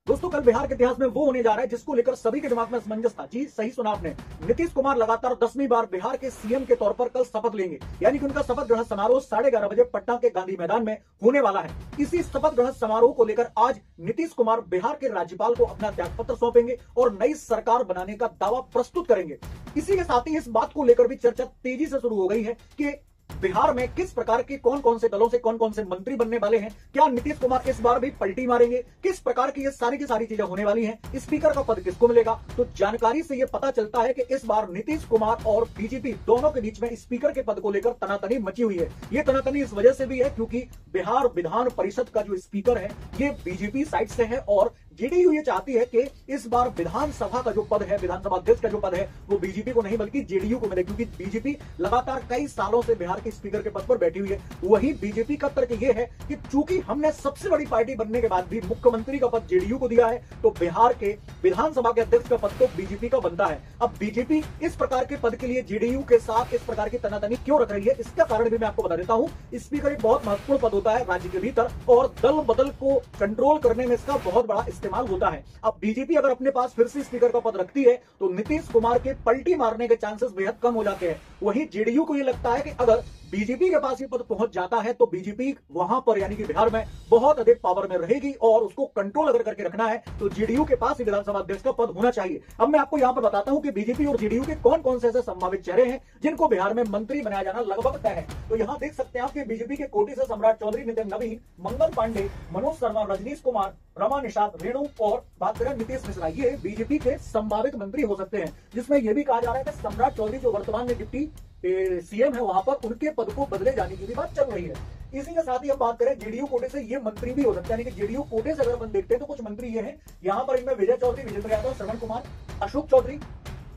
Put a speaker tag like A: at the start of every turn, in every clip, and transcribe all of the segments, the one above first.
A: दोस्तों कल बिहार के इतिहास में वो होने जा रहा है जिसको लेकर सभी के दिमाग में असमंजस था। जी सही सुना आपने, नीतीश कुमार लगातार 10वीं बार बिहार के सीएम के तौर पर कल शपथ लेंगे। यानी कि उनका शपथ ग्रहण समारोह 11:30 बजे पटना के गांधी मैदान में होने वाला है। इसी शपथ ग्रहण समारोह को लेकर आज नीतीश कुमार बिहार के राज्यपाल को अपना त्यागपत्र सौंपेंगे और नई सरकार बनाने का दावा प्रस्तुत करेंगे। इसी के साथ ही इस बात को लेकर भी चर्चा तेजी से शुरू हो गई है कि बिहार में किस प्रकार के कौन कौन से दलों से कौन कौन से मंत्री बनने वाले हैं, क्या नीतीश कुमार इस बार भी पलटी मारेंगे, किस प्रकार की ये सारी की सारी चीजें होने वाली हैं, स्पीकर का पद किसको मिलेगा। तो जानकारी से ये पता चलता है कि इस बार नीतीश कुमार और बीजेपी दोनों के बीच में स्पीकर के पद को लेकर तनातनी मची हुई है। ये तनातनी इस वजह से भी है क्योंकि बिहार विधान परिषद का जो स्पीकर है ये बीजेपी साइड से है और जेडीयू ये चाहती है कि इस बार विधानसभा का जो पद है, विधानसभा अध्यक्ष का जो पद है वो बीजेपी को नहीं बल्कि जेडीयू को मिले, क्योंकि बीजेपी लगातार कई सालों से बिहार के स्पीकर के पद पर बैठी हुई है। वही बीजेपी का तर्क ये है कि चूंकि हमने सबसे बड़ी पार्टी बनने के बाद भी मुख्यमंत्री का पद जेडीयू को दिया है तो बिहार के विधानसभा के अध्यक्ष का पद तो बीजेपी का बनता है। अब बीजेपी इस प्रकार के पद के लिए जेडीयू के साथ इस प्रकार की तनातनी क्यों रख रही है, इसका कारण भी मैं आपको बता देता हूं। स्पीकर एक बहुत महत्वपूर्ण पद होता है राज्य के भीतर और दल बदल को कंट्रोल करने में इसका बहुत बड़ा इस्तेमाल होता है। अब बीजेपी अगर अपने पास फिर से स्पीकर का पद रखती है तो नीतीश कुमार के पलटी मारने के चांसेस बेहद कम हो जाते हैं। वहीं जेडीयू को यह लगता है कि अगर बीजेपी के पास ये पद पहुंच जाता है तो बीजेपी वहां पर यानी कि बिहार में बहुत अधिक पावर में रहेगी और उसको कंट्रोल अगर करके रखना है तो जेडीयू के पास ही विधानसभा अध्यक्ष का पद होना चाहिए। अब मैं आपको यहां पर बताता हूं कि बीजेपी और जेडीयू के कौन कौन से ऐसे संभावित चेहरे हैं जिनको बिहार में मंत्री बनाया जाना लगभग तय है। तो यहां देख सकते हैं आप कि बीजेपी के कोटी से सम्राट चौधरी, नितिन नवीन, मंगल पांडे, मनोज शर्मा, रजनीश कुमार, रमा निषाद, रेणु और बात करें नीतीश मिश्रा, ये बीजेपी के संभावित मंत्री हो सकते हैं। जिसमें यह भी कहा जा रहा है कि सम्राट चौधरी जो वर्तमान में डिप्टी सीएम है वहां पर उनके पद को बदले जाने की भी बात चल रही है। इसी के साथ ही हम बात करें जेडीयू कोटे से ये मंत्री भी हो सकते हैं, यानी कि जेडीयू कोटे से अगर हम देखते हैं तो कुछ मंत्री ये हैं। यहाँ पर इनमें विजय चौधरी, विजेंद्र यादव, श्रवण कुमार, अशोक चौधरी,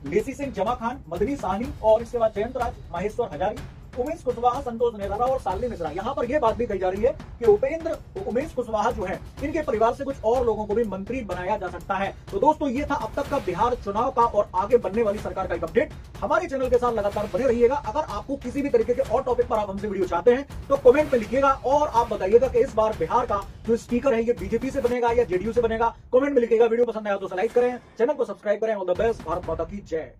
A: लेसी सिंह, जमा खान, मदनी साहनी और इसके बाद जयंत राज, महेश्वर हजारी, उमेश कुशवाहा, संतोष नेहरा और शालिनी मिश्रा। यहाँ पर यह बात भी कही जा रही है कि उमेश कुशवाहा जो है इनके परिवार से कुछ और लोगों को भी मंत्री बनाया जा सकता है। तो दोस्तों ये था अब तक का बिहार चुनाव का और आगे बनने वाली सरकार का एक अपडेट। हमारे चैनल के साथ लगातार बने रहिएगा। अगर आपको किसी भी तरीके के और टॉपिक पर आप हमसे वीडियो चाहते हैं तो कमेंट में लिखिएगा और आप बताइएगा कि इस बार बिहार का जो स्पीकर है ये बीजेपी से बनेगा या जेडीयू से बनेगा। कमेंट में लिखिएगा। वीडियो पसंद आया तो लाइक करें, चैनल को सब्सक्राइब करें। All the best. भारत माता की जय।